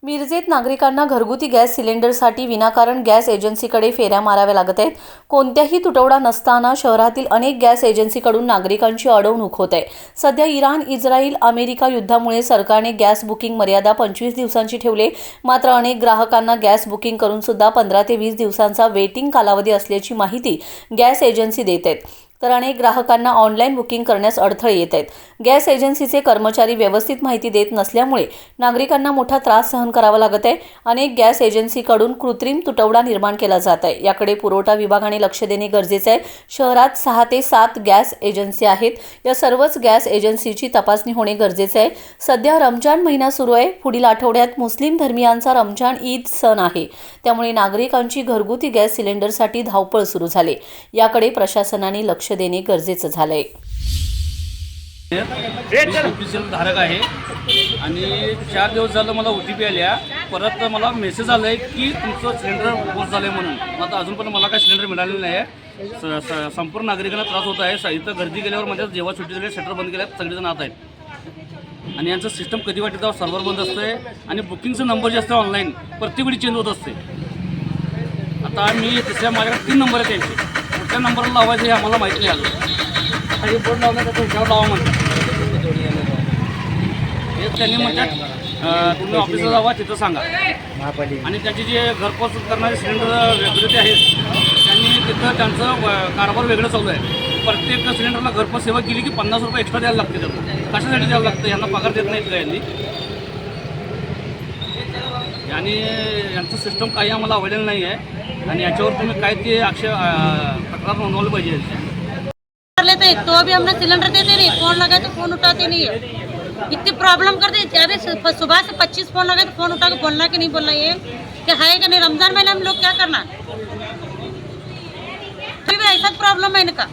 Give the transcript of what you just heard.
मिरजेत नागरिकांना घरगुती गॅस सिलेंडरसाठी विनाकारण गॅस एजन्सीकडे फेऱ्या माराव्या लागत आहेत। कोणत्याही तुटवडा नसताना शहरातील अनेक गॅस एजन्सीकडून नागरिकांची अडवणूक होत आहे। सध्या इराण, इस्रायल, अमेरिका युद्धामुळे सरकारने गॅस बुकिंग मर्यादा 25 दिवसांची ठेवली। मात्र अनेक ग्राहकांना गॅस बुकिंग करून सुद्धा 15 ते 20 दिवसांचा वेटिंग कालावधी असल्याची माहिती गॅस एजन्सी देत आहेत। तर अनेक ग्राहकांना ऑनलाईन बुकिंग करण्यास अडथळे येत आहेत। गॅस एजन्सीचे कर्मचारी व्यवस्थित माहिती देत नसल्यामुळे नागरिकांना मोठा त्रास सहन करावा लागत आहे। अनेक गॅस एजन्सीकडून कृत्रिम तुटवडा निर्माण केला जात आहे। याकडे पुरवठा विभागाने लक्ष देणे गरजेचे आहे। शहरात 6 ते 7 गॅस एजन्सी आहेत। या सर्वच गॅस एजन्सीची तपासणी होणे गरजेचे आहे। सध्या रमजान महिना सुरू आहे। पुढील आठवड्यात मुस्लिम धर्मियांचा रमजान ईद सण आहे। त्यामुळे नागरिकांची घरगुती गॅस सिलेंडरसाठी धावपळ सुरू झाली। याकडे प्रशासनाने लक्ष देणे गरजेचं झालंय। ऑफिशियल धारक आहे आणि 4 दिवस झालं मला OTP आल्या। परत मला मेसेज आलाय की तुमचं सिलेंडर पोस्ट झालंय म्हणून। आता अजून पण मला काही सिलेंडर मिळालेलं नाही आहे। संपूर्ण नागरिकांना त्रास होत आहे। इथं गर्दी केल्यावर म्हणजे जेव्हा सुट्टी झाली शटर बंद केल्यात सगळेजण आत आहेत आणि यांचं सिस्टम कधी वाटतं तेव्हा सर्व्हर बंद असते आणि बुकिंगचा नंबर जे असतं ऑनलाईन प्रत्येक वेळी चेंज होत असते। आता मी तिसऱ्या माझ्याकडे 3 नंबर आहेत त्यांचे, कुठल्या नंबरला लावायचं हे आम्हाला माहीत नाही आलं। आता हे बोर्ड लावलं तर तुमच्यावर लावा म्हणतात। हे त्यांनी म्हणतात तुम्ही ऑफिसला जावा तिथं सांगा। आणि त्यांचे जे घरपोच करणारे सिलेंडर वेगळे आहेत त्यांनी तिथं त्यांचं कारभार वेगळं चालू आहे। प्रत्येक सिलेंडरला घरपोच सेवा केली की 50 रुपये एक्स्ट्रा द्यायला लागते। त्यांना कशासाठी द्यावं लागतं? यांना पगार देत नाहीत का यांनी? आणि यांचं सिस्टम काही आम्हाला अवेलेबल नाही आहे आणि याच्यावर तुम्ही काय ते तक्रार नोंदवली पाहिजे। लेते हैं तो अभी हमने सिलेंडर देते नहीं, फोन लगाए तो फोन उठाते नहीं है। इतनी प्रॉब्लम करते हैं। अरे सुबह से 25 फोन लगाए तो फोन उठा के बोलना कि नहीं बोलना, ये क्या है कि नहीं? रमजान महीने हम लोग क्या करना? फिर भी ऐसा प्रॉब्लम है इनका।